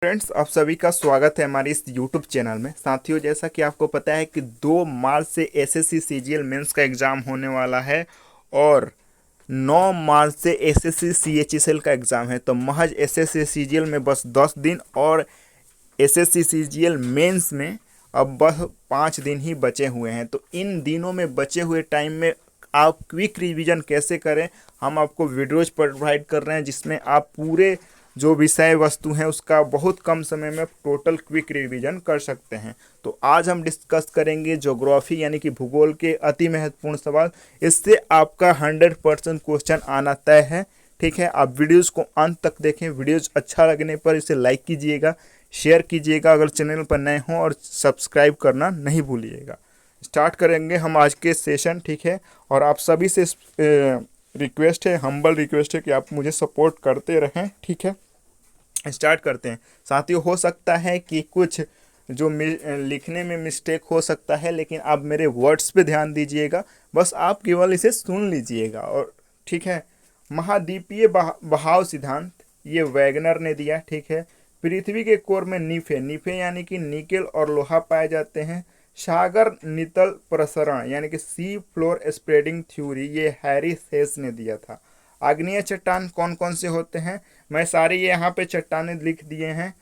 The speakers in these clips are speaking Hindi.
फ्रेंड्स, आप सभी का स्वागत है हमारे इस YouTube चैनल में। साथियों, जैसा कि आपको पता है कि 2 मार्च से एसएससी सीजीएल मेंस का एग्ज़ाम होने वाला है और 9 मार्च से एसएससी सीएचएसएल का एग्ज़ाम है। तो महज एसएससी सीजीएल में बस 10 दिन और एसएससी सीजीएल मेंस में अब बस 5 दिन ही बचे हुए हैं। तो इन दिनों में बचे हुए टाइम में आप क्विक रिवीजन कैसे करें, हम आपको वीडियोज प्रोवाइड कर रहे हैं जिसमें आप पूरे जो विषय वस्तु हैं उसका बहुत कम समय में टोटल क्विक रिवीजन कर सकते हैं। तो आज हम डिस्कस करेंगे ज्योग्राफी यानी कि भूगोल के अति महत्वपूर्ण सवाल। इससे आपका 100% क्वेश्चन आना तय है। ठीक है, आप वीडियोज़ को अंत तक देखें। वीडियोज़ अच्छा लगने पर इसे लाइक कीजिएगा, शेयर कीजिएगा अगर चैनल पर नए हों, और सब्सक्राइब करना नहीं भूलिएगा। स्टार्ट करेंगे हम आज के सेशन। ठीक है, और आप सभी से रिक्वेस्ट है, हम्बल रिक्वेस्ट है कि आप मुझे सपोर्ट करते रहें। ठीक है, स्टार्ट करते हैं। साथियों, हो सकता है कि कुछ जो लिखने में मिस्टेक हो सकता है, लेकिन आप मेरे वर्ड्स पे ध्यान दीजिएगा, बस आप केवल इसे सुन लीजिएगा। और ठीक है, महाद्वीपीय बहाव सिद्धांत ये वैगनर ने दिया। ठीक है, पृथ्वी के कोर में निफे यानी कि निकेल और लोहा पाए जाते हैं। सागर नितल प्रसरण यानी कि सी फ्लोर स्प्रेडिंग थ्योरी ये हैरी हेस ने दिया था। आग्नेय चट्टान कौन कौन से होते हैं, मैं सारे ये यहाँ पे चट्टानें लिख दिए हैं।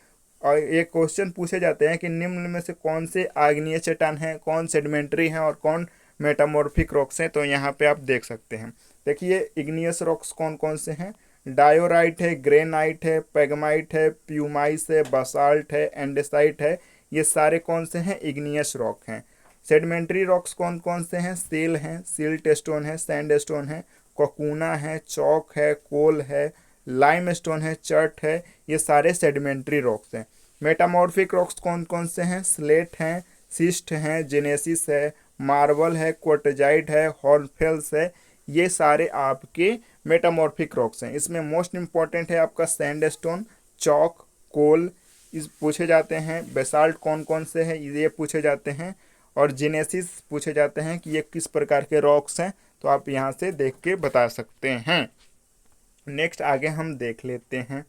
और ये क्वेश्चन पूछे जाते हैं कि निम्न में से कौन से आग्नेय चट्टान हैं, कौन सेडिमेंट्री हैं और कौन मेटामॉर्फिक रॉक्स हैं। तो यहाँ पे आप देख सकते हैं। देखिए, इग्नियस रॉक्स कौन कौन से हैं। डायोराइट है, ग्रेनाइट है, पेगमाइट है, प्यूमाइस है, बसाल्ट है, एंडेसाइट है। ये सारे कौन से हैं, इग्नियस रॉक हैं। सेडिमेंट्री रॉक्स कौन कौन से हैं, सेल हैं, सिल्ट स्टोन है, सैंड स्टोन है, कोकूना है, चौक है, कोल है, लाइम स्टोन है, चर्ट है। ये सारे सेडिमेंट्री रॉक्स हैं। मेटामॉर्फिक रॉक्स कौन कौन से हैं, स्लेट हैं, सिस्ट हैं, जेनेसिस है, मार्बल है, क्वार्टजाइट है, हॉर्नफेल्स है। ये सारे आपके मेटामॉर्फिक रॉक्स हैं। इसमें मोस्ट इंपॉर्टेंट है आपका सैंडस्टोन, चौक, कोल इस पूछे जाते हैं। बेसाल्ट कौन कौन से हैं ये पूछे जाते हैं, और जेनेसिस पूछे जाते हैं कि ये किस प्रकार के रॉक्स हैं। तो आप यहाँ से देख के बता सकते हैं। नेक्स्ट आगे हम देख लेते हैं।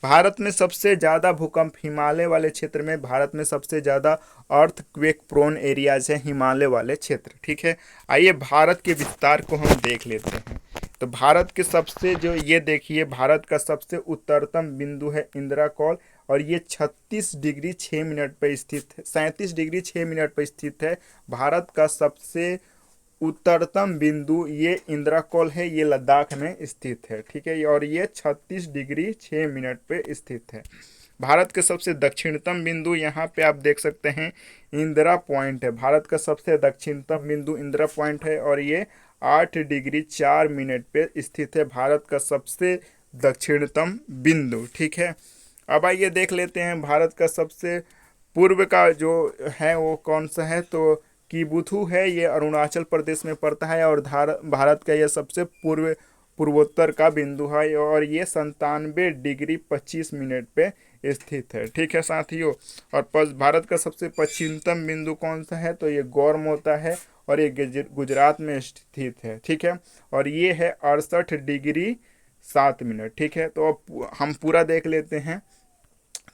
भारत में सबसे ज़्यादा भूकंप हिमालय वाले क्षेत्र में, भारत में सबसे ज़्यादा अर्थक्वेक प्रोन एरियाज है हिमालय वाले क्षेत्र। ठीक है, आइए भारत के विस्तार को हम देख लेते हैं। तो भारत के सबसे जो ये देखिए, भारत का सबसे उत्तरतम बिंदु है इंदिरा कॉल, और ये 36 डिग्री 6 मिनट पर स्थित है, 37 डिग्री 6 मिनट पर स्थित है। भारत का सबसे उत्तरतम बिंदु ये इंदिरा कॉल है, ये लद्दाख में स्थित है। ठीक है, और ये 36 डिग्री 6 मिनट पे स्थित है। भारत के सबसे दक्षिणतम बिंदु यहाँ पे आप देख सकते हैं, इंदिरा पॉइंट है। भारत का सबसे दक्षिणतम बिंदु इंदिरा पॉइंट है, और ये 8 डिग्री 4 मिनट पे स्थित है, भारत का सबसे दक्षिणतम बिंदु। ठीक है, अब आइए देख लेते हैं भारत का सबसे पूर्व का जो है वो कौन सा है। तो कीबुथु है, ये अरुणाचल प्रदेश में पड़ता है, और भारत का यह सबसे पूर्वोत्तर का बिंदु है, और ये 97 डिग्री 25 मिनट पे स्थित है। ठीक है साथियों, और भारत का सबसे पश्चिमतम बिंदु कौन सा है, तो ये गौरमोता है, और ये गुजरात में स्थित है। ठीक है, और ये है 68 डिग्री 7 मिनट। ठीक है, तो अब हम पूरा देख लेते हैं।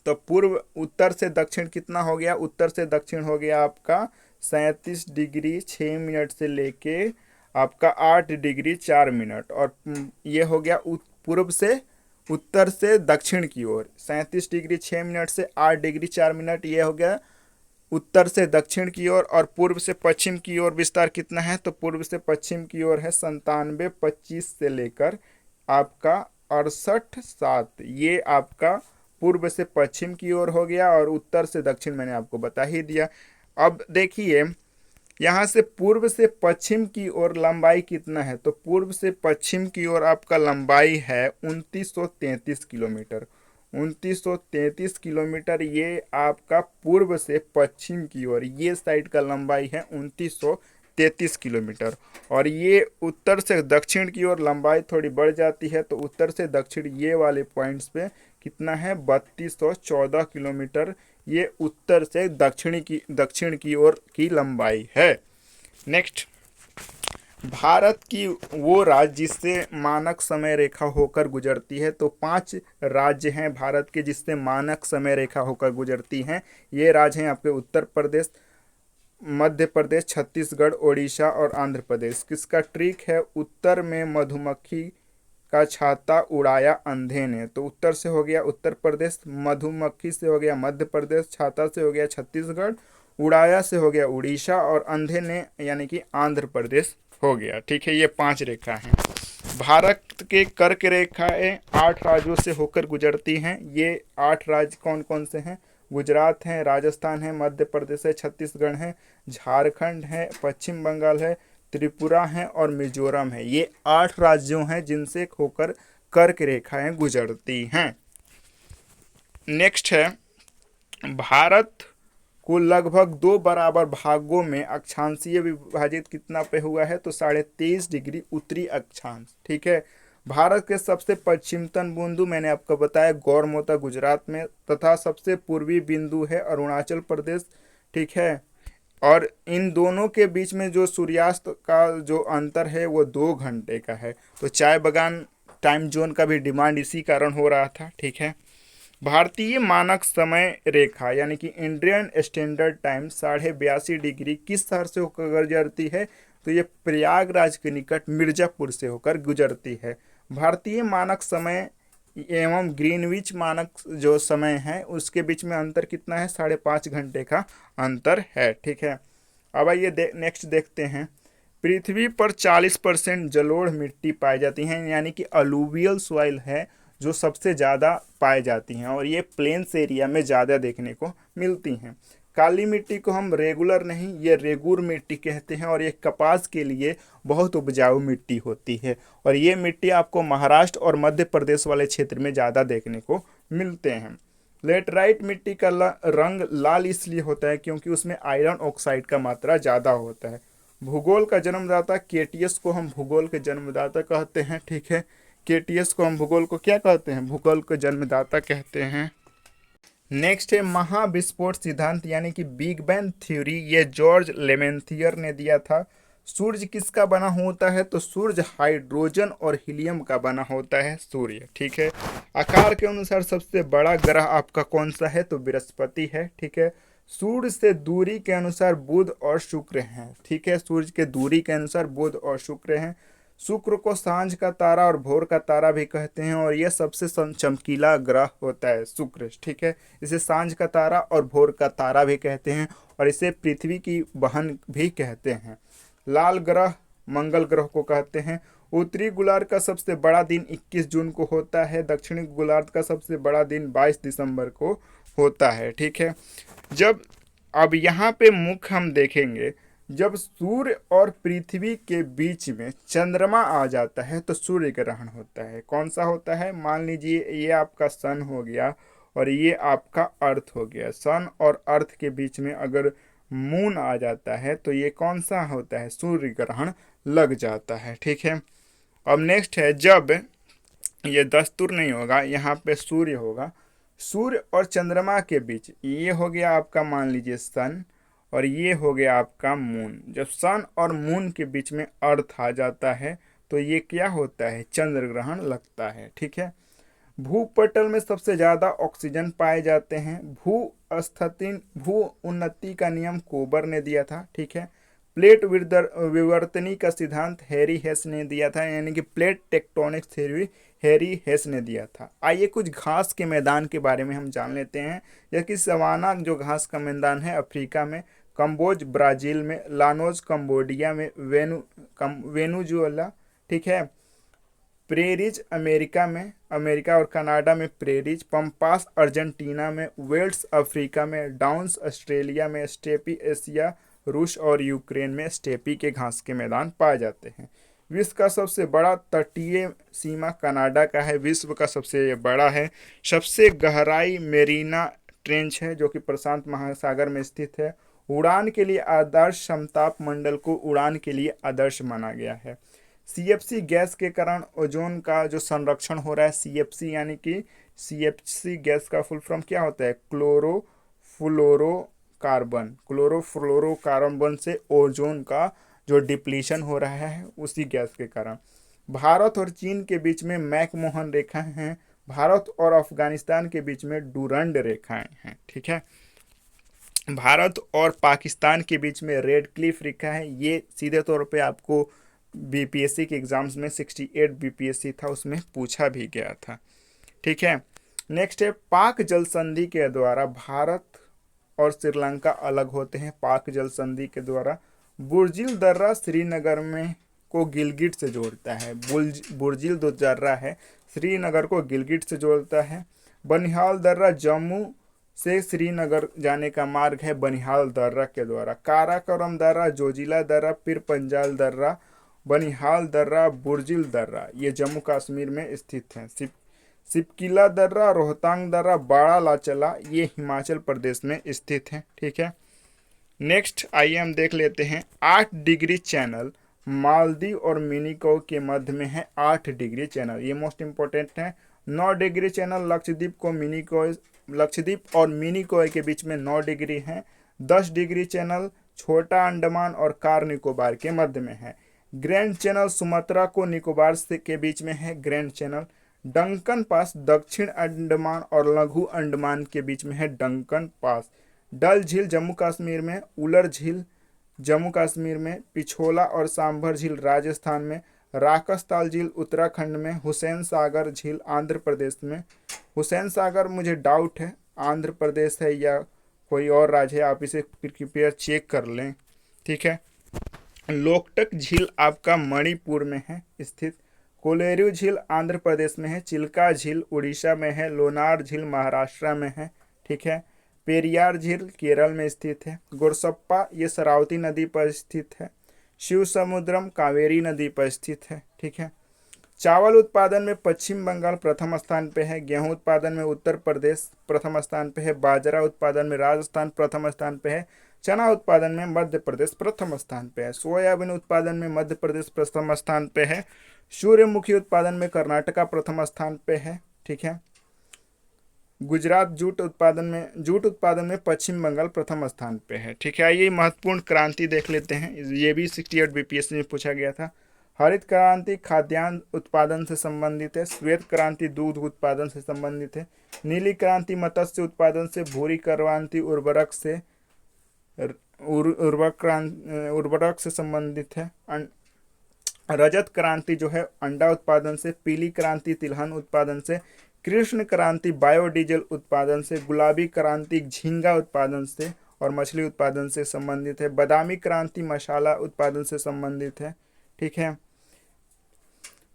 तो पूर्व उत्तर से दक्षिण कितना हो गया, उत्तर से दक्षिण हो गया आपका 37 डिग्री 6 मिनट से लेके आपका 8 डिग्री 4 मिनट, और ये हो गया पूर्व से उत्तर से दक्षिण की ओर 37 डिग्री 6 मिनट से 8 डिग्री 4 मिनट, ये हो गया उत्तर से दक्षिण की ओर। और पूर्व से पश्चिम की ओर विस्तार कितना है, तो पूर्व से पश्चिम की ओर है 97.25 से लेकर आपका 68.7, ये आपका पूर्व से पश्चिम की ओर हो गया, और उत्तर से दक्षिण मैंने आपको बता ही दिया। अब देखिए, यहाँ से पूर्व से पश्चिम की ओर लंबाई कितना है, तो पूर्व से पश्चिम की ओर आपका लंबाई है 2933 किलोमीटर। 2933 किलोमीटर ये आपका पूर्व से पश्चिम की ओर, ये साइड का लंबाई है 2933 किलोमीटर। और ये उत्तर से दक्षिण की ओर लंबाई थोड़ी बढ़ जाती है, तो उत्तर से दक्षिण ये वाले पॉइंट्स पे कितना है, 3214 किलोमीटर, ये उत्तर से दक्षिण की ओर की लंबाई है। नेक्स्ट भारत की वो राज्य जिससे मानक समय रेखा होकर गुजरती है, तो 5 राज्य हैं भारत के जिससे मानक समय रेखा होकर गुजरती हैं। ये राज्य हैं आपके उत्तर प्रदेश, मध्य प्रदेश, छत्तीसगढ़, ओडिशा और आंध्र प्रदेश। किसका ट्रिक है? उत्तर में मधुमक्खी का छाता उड़ाया अंधे ने, तो उत्तर से हो गया उत्तर प्रदेश, मधुमक्खी से हो गया मध्य प्रदेश, छाता से हो गया छत्तीसगढ़, उड़ाया से हो गया उड़ीसा और अंधे ने यानी कि आंध्र प्रदेश हो गया। ठीक है, ये 5 रेखा हैं। भारत के कर्क रेखाएं 8 राज्यों से होकर गुजरती हैं। ये 8 राज्य कौन कौन से हैं? गुजरात है, राजस्थान है, मध्य प्रदेश है, छत्तीसगढ़ है, झारखंड है, पश्चिम बंगाल है, त्रिपुरा है और मिजोरम है। ये 8 राज्यों हैं जिनसे होकर कर्क रेखाएं गुजरती हैं। नेक्स्ट है, भारत को लगभग 2 बराबर भागों में अक्षांशीय विभाजित कितना पे हुआ है? तो 23.5 डिग्री उत्तरी अक्षांश। ठीक है, भारत के सबसे पश्चिमतम बिंदु मैंने आपको बताया गौरमोता गुजरात में, तथा सबसे पूर्वी बिंदु है अरुणाचल प्रदेश। ठीक है, और इन दोनों के बीच में जो सूर्यास्त का जो अंतर है वो 2 घंटे का है। तो चाय बगान टाइम जोन का भी डिमांड इसी कारण हो रहा था। ठीक है, भारतीय मानक समय रेखा यानी कि इंडियन स्टैंडर्ड टाइम 82.5 डिग्री किस शहर से होकर गुजरती है? तो ये प्रयागराज के निकट मिर्जापुर से होकर गुजरती है। भारतीय मानक समय एवं ग्रीनविच मानक जो समय है उसके बीच में अंतर कितना है? 5.5 घंटे का अंतर है। ठीक है, अब आइए नेक्स्ट देखते हैं। पृथ्वी पर 40% जलोढ़ मिट्टी पाई जाती हैं, यानी कि अलूवियल सॉइल है जो सबसे ज़्यादा पाई जाती हैं और ये प्लेन्स एरिया में ज़्यादा देखने को मिलती हैं। काली मिट्टी को हम रेगुलर नहीं, ये रेगुर मिट्टी कहते हैं और ये कपास के लिए बहुत उपजाऊ मिट्टी होती है और ये मिट्टी आपको महाराष्ट्र और मध्य प्रदेश वाले क्षेत्र में ज़्यादा देखने को मिलते हैं। लेटराइट मिट्टी का रंग लाल इसलिए होता है क्योंकि उसमें आयरन ऑक्साइड का मात्रा ज़्यादा होता है। भूगोल का जन्मदाता केटीएस को हम भूगोल के जन्मदाता कहते हैं। ठीक है, केटीएस को हम भूगोल को क्या कहते हैं? भूगोल के जन्मदाता कहते हैं। नेक्स्ट है महाविस्फोट सिद्धांत यानी कि बिग बैंग थ्योरी, ये जॉर्ज लेमेंथियर ने दिया था। सूर्य किसका बना होता है? तो सूर्य हाइड्रोजन और हीलियम का बना होता है सूर्य। ठीक है, आकार के अनुसार सबसे बड़ा ग्रह आपका कौन सा है? तो बृहस्पति है। ठीक है, सूर्य से दूरी के अनुसार बुध और शुक्र हैं। ठीक है, सूर्य के दूरी के अनुसार बुध और शुक्र हैं। शुक्र को सांझ का तारा और भोर का तारा भी कहते हैं और यह सबसे चमकीला ग्रह होता है शुक्र। ठीक है, इसे सांझ का तारा और भोर का तारा भी कहते हैं और इसे पृथ्वी की बहन भी कहते हैं। लाल ग्रह मंगल ग्रह को कहते हैं। उत्तरी गोलार्ध का सबसे बड़ा दिन 21 जून को होता है। दक्षिणी गोलार्ध का सबसे बड़ा दिन 22 दिसंबर को होता है। ठीक है, जब अब यहाँ पे मुख्य हम देखेंगे, जब सूर्य और पृथ्वी के बीच में चंद्रमा आ जाता है तो सूर्य ग्रहण होता है। कौन सा होता है? मान लीजिए ये आपका सन हो गया और ये आपका अर्थ हो गया। सन और अर्थ के बीच में अगर मून आ जाता है तो ये कौन सा होता है? सूर्य ग्रहण लग जाता है। ठीक है, अब नेक्स्ट है, जब ये दस्तूर नहीं होगा, यहाँ पे सूर्य होगा, सूर्य और चंद्रमा के बीच ये हो गया आपका मान लीजिए सन और ये हो गया आपका मून। जब सन और मून के बीच में अर्थ आ जाता है तो ये क्या होता है? चंद्र ग्रहण लगता है। ठीक है, भूपटल में सबसे ज्यादा ऑक्सीजन पाए जाते हैं। भू उन्नति का नियम कोबर ने दिया था। ठीक है, प्लेट विवर्तनी का सिद्धांत हैरी हेस ने दिया था, यानी कि प्लेट टेक्टोनिक थ्योरी हैरी हेस ने दिया था। आइए कुछ घास के मैदान के बारे में हम जान लेते हैं। जैसे कि सवाना जो घास का मैदान है अफ्रीका में, कंबोज ब्राजील में, लानोज कंबोडिया में, वेनुजुएला। ठीक है, प्रेरीज अमेरिका में, अमेरिका और कनाडा में प्रेरीज, पम्पास अर्जेंटीना में, वेल्स अफ्रीका में, डाउन्स ऑस्ट्रेलिया में, स्टेपी एशिया रूस और यूक्रेन में स्टेपी के घास के मैदान पाए जाते हैं। विश्व का सबसे बड़ा तटीय सीमा कनाडा का है। विश्व का सबसे बड़ा है। सबसे गहराई मेरीना ट्रेंच है जो कि प्रशांत महासागर में स्थित है। उड़ान के लिए आदर्श समताप मंडल को उड़ान के लिए आदर्श माना गया है। सीएफसी गैस के कारण ओजोन का जो संरक्षण हो रहा है, सीएफसी यानी कि सीएफसी गैस का फुल फॉर्म क्या होता है? क्लोरोफ्लोरोकार्बन। क्लोरोफ्लोरोकार्बन से ओजोन का जो डिप्लीशन हो रहा है उसी गैस के कारण। भारत और चीन के बीच में मैकमोहन रेखाएं हैं, भारत और अफगानिस्तान के बीच में डूरंड रेखाएं हैं। ठीक है, भारत और पाकिस्तान के बीच में रेड क्लिफ रेखा है। ये सीधे तौर पे आपको बीपीएससी के एग्जाम्स में 68 बीपीएससी था उसमें पूछा भी गया था। ठीक है, नेक्स्ट है पाक जल संधि के द्वारा भारत और श्रीलंका अलग होते हैं। पाक जल संधि के द्वारा बुर्जिल दर्रा श्रीनगर में को गिलगिट से जोड़ता है। बुर्जिल जो दर्रा है श्रीनगर को गिलगिट से जोड़ता है। बनिहाल दर्रा जम्मू से श्रीनगर जाने का मार्ग है बनिहाल दर्रा के द्वारा। काराकोरम दर्रा, जोजिला दर्रा, पीर पंजाल दर्रा, बनिहाल दर्रा, बुर्जिल दर्रा ये जम्मू कश्मीर में स्थित हैं। सिपकिला दर्रा, रोहतांग दर्रा, बाड़ा लाचला ये हिमाचल प्रदेश में स्थित हैं। ठीक है, नेक्स्ट आइए हम देख लेते हैं 8 डिग्री चैनल मालदीव और मिनिकॉय के मध्य में है। 8 डिग्री चैनल ये मोस्ट इंपॉर्टेंट है। 9 डिग्री चैनल लक्षद्वीप और मिनिकॉय के बीच में 9 डिग्री है। 10 डिग्री चैनल छोटा अंडमान और कार निकोबार के मध्य में है। ग्रैंड चैनल सुमात्रा को निकोबार से के बीच में है ग्रैंड चैनल। डंकन पास दक्षिण अंडमान और लघु अंडमान के बीच में है डंकन पास। डल झील जम्मू कश्मीर में, उलर झील जम्मू कश्मीर में, पिछोला और सांभर झील राजस्थान में, राकसताल झील उत्तराखंड में, हुसैन सागर झील आंध्र प्रदेश में। हुसैन सागर मुझे डाउट है आंध्र प्रदेश है या कोई और राज्य है, आप इसे कृपया चेक कर लें। ठीक है, लोकटक झील आपका मणिपुर में है स्थित। कोलेरू झील आंध्र प्रदेश में है। चिल्का झील उड़ीसा में है। लोनार झील महाराष्ट्र में है। ठीक है, पेरियार झील केरल में स्थित है। गोरसप्पा ये शरावती नदी पर स्थित है। शिव समुद्रम कावेरी नदी पर स्थित है। ठीक है, चावल उत्पादन में पश्चिम बंगाल प्रथम स्थान पे है। गेहूं उत्पादन में उत्तर प्रदेश प्रथम स्थान पे है। बाजरा उत्पादन में राजस्थान प्रथम स्थान पे है। चना उत्पादन में मध्य प्रदेश प्रथम स्थान पे है। सोयाबीन उत्पादन में मध्य प्रदेश प्रथम स्थान पे है। सूर्यमुखी उत्पादन में कर्नाटका प्रथम स्थान पे है। ठीक है, गुजरात जूट उत्पादन में पश्चिम बंगाल प्रथम स्थान पे है। ठीक है, आइए महत्वपूर्ण क्रांति देख लेते हैं। ये भी 68 बीपीएससी में पूछा गया था। हरित क्रांति खाद्यान्न उत्पादन से संबंधित है। श्वेत क्रांति दूध उत्पादन से संबंधित है। नीली क्रांति मत्स्य उत्पादन से। भूरी क्रांति उर्वरक से संबंधित है। रजत क्रांति जो है अंडा उत्पादन से। पीली क्रांति तिलहन उत्पादन से। कृष्ण क्रांति बायोडीजल उत्पादन से। गुलाबी क्रांति झींगा उत्पादन से और मछली उत्पादन से संबंधित है। बादामी क्रांति मसाला उत्पादन से संबंधित है। ठीक है,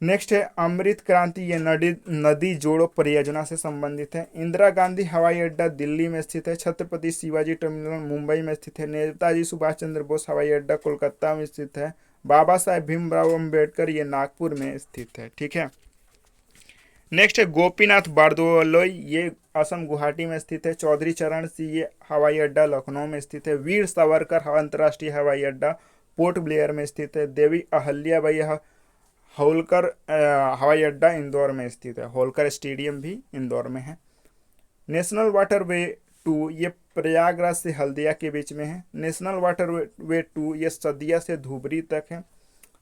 नेक्स्ट है अमृत क्रांति, ये नदी जोड़ो परियोजना से संबंधित है। इंदिरा गांधी हवाई अड्डा दिल्ली में स्थित है। छत्रपति शिवाजी टर्मिनल मुंबई में स्थित है। नेताजी सुभाष चंद्र बोस हवाई अड्डा कोलकाता में स्थित है। बाबा साहेब भीमराव अम्बेडकर ये नागपुर में स्थित है। ठीक है, नेक्स्ट है गोपीनाथ बारदोलोई, ये असम गुवाहाटी में स्थित है। चौधरी चरण सिंह ये हवाई अड्डा लखनऊ में स्थित है। वीर सावरकर अंतर्राष्ट्रीय हवाई अड्डा पोर्ट ब्लेयर में स्थित है। देवी अहल्याबाई होलकर हवाई अड्डा इंदौर में स्थित है। होलकर स्टेडियम भी इंदौर में है। नेशनल वाटर वे 2 ये प्रयागराज से हल्दिया के बीच में है। नेशनल वाटर वे 2 ये सदिया से धुबरी तक है।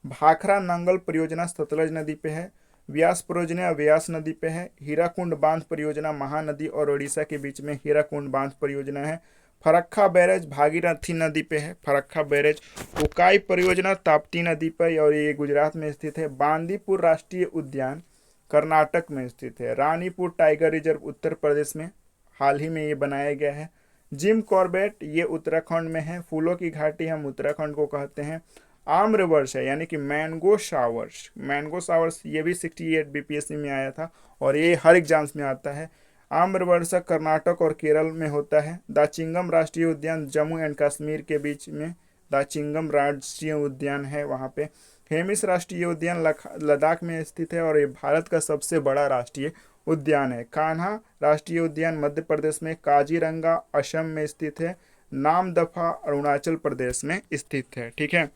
भाखरा नंगल परियोजना सतलज नदी पे है। व्यास परियोजना व्यास नदी पे है। हीराकुंड बांध परियोजना महानदी और ओडिशा के बीच में हीराकुंड बांध परियोजना है। फरक्का बैरेज भागीरथी नदी पे है। फरक्का बैरेज। उकाई परियोजना ताप्ती नदी पर और ये गुजरात में स्थित है। बांदीपुर राष्ट्रीय उद्यान कर्नाटक में स्थित है। रानीपुर टाइगर रिजर्व उत्तर प्रदेश में हाल ही में ये बनाया गया है। जिम कॉर्बेट ये उत्तराखंड में है। फूलों की घाटी हम उत्तराखंड को कहते हैं। आम्रवर्ष है यानी कि मैंगो शावर्स ये भी 68 बीपीएससी में आया था और ये हर एग्जाम्स में आता है। आम्रवर्षा कर्नाटक और केरल में होता है। दाचिंगम राष्ट्रीय उद्यान जम्मू एंड कश्मीर के बीच में दाचिंगम राष्ट्रीय उद्यान है वहाँ पे। हेमिस राष्ट्रीय उद्यान लद्दाख में स्थित है और ये भारत का सबसे बड़ा राष्ट्रीय उद्यान है। कान्हा राष्ट्रीय उद्यान मध्य प्रदेश में। काजीरंगा असम में स्थित है। नामदफा अरुणाचल प्रदेश में स्थित है। ठीक है,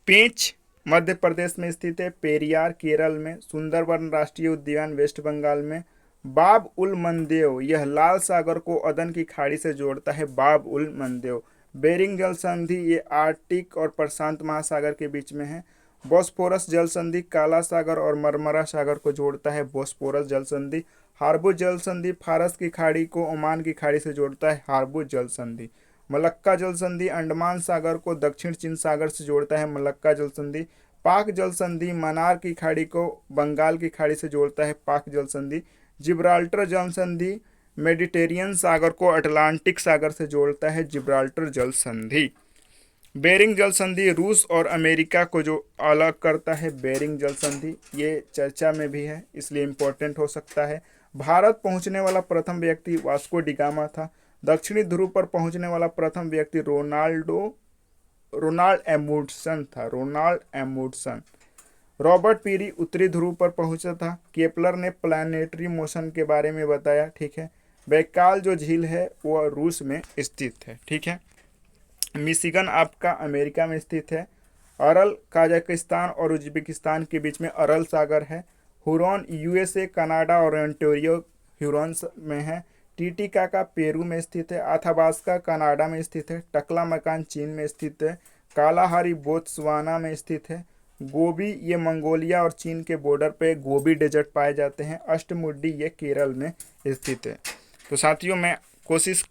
पेंच मध्य प्रदेश में स्थित है। पेरियार केरल में। सुंदरवन राष्ट्रीय उद्यान वेस्ट बंगाल में। बाब उल मंदेव यह लाल सागर को अदन की खाड़ी से जोड़ता है। बाब उल मंदेव बेरिंग जल संधि ये आर्कटिक और प्रशांत महासागर के बीच में है। बॉस्फोरस जल संधि काला सागर और मरमरा सागर को जोड़ता है, बॉस्फोरस जल संधि। हार्बुज जल संधि फारस की खाड़ी को ओमान की खाड़ी से जोड़ता है, हार्बुज जल संधि। मलक्का जल संधि अंडमान सागर को दक्षिण चीन सागर से जोड़ता है, मलक्का जल संधि। पाक जल संधि मन्नार की खाड़ी को बंगाल की खाड़ी से जोड़ता है, पाक जल संधि। जिब्राल्टर जल संधि मेडिटेरियन सागर को अटलांटिक सागर से जोड़ता है, जिब्राल्टर जल संधि। बेरिंग जल संधि रूस और अमेरिका को जो अलग करता है, बेरिंग जल संधि ये चर्चा में भी है इसलिए इम्पोर्टेंट हो सकता है। भारत पहुंचने वाला प्रथम व्यक्ति वास्को डिगामा था। दक्षिणी ध्रुव पर पहुंचने वाला प्रथम व्यक्ति रोनाल्ड एमुंडसन था, रोनाल्ड एमुंडसन। रॉबर्ट पीरी उत्तरी ध्रुव पर पहुंचा था। केपलर ने प्लानिटरी मोशन के बारे में बताया, ठीक है। बैकाल जो झील है वो रूस में स्थित है, ठीक है। मिशिगन आपका अमेरिका में स्थित है। अरल कजाकिस्तान और उज्बेकिस्तान के बीच में अरल सागर है। हुरॉन यूएसए कनाडा और ओंटारियो ह्यूरॉन्स में है। टीटीकाका पेरू में स्थित है। अथाबास्का कनाडा में स्थित है। टकला मकान चीन में स्थित है। कालाहारी बोत्सवाना में स्थित है। गोबी ये मंगोलिया और चीन के बॉर्डर पे गोबी डेजर्ट पाए जाते हैं। अष्टमुड्डी ये केरल में स्थित है। तो साथियों मैं कोशिश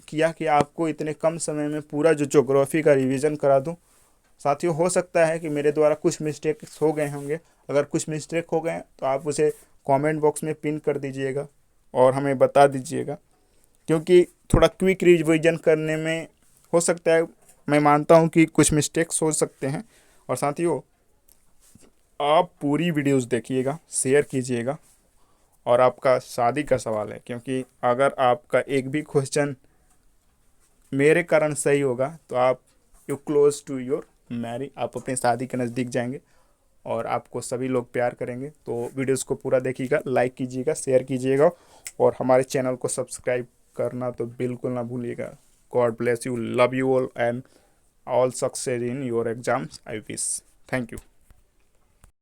किया कि आपको इतने कम समय में पूरा जो ज्योग्राफी का रिवीजन करा दूं। साथियों हो सकता है कि मेरे द्वारा कुछ मिस्टेक्स हो गए होंगे, अगर कुछ मिस्टेक हो गए तो आप उसे कमेंट बॉक्स में पिन कर दीजिएगा और हमें बता दीजिएगा, क्योंकि थोड़ा क्विक रिवीजन करने में हो सकता है, मैं मानता हूं कि कुछ मिस्टेक्स हो सकते हैं। और साथियों आप पूरी वीडियोस देखिएगा, शेयर कीजिएगा। और आपका शादी का सवाल है, क्योंकि अगर आपका एक भी क्वेश्चन मेरे कारण सही होगा तो आप you close to your marry, आप अपने शादी के नज़दीक जाएंगे और आपको सभी लोग प्यार करेंगे। तो वीडियोस को पूरा देखिएगा, लाइक कीजिएगा, शेयर कीजिएगा और हमारे चैनल को सब्सक्राइब करना तो बिल्कुल ना भूलिएगा। God bless you, love you all and all success in your exams I wish. Thank you.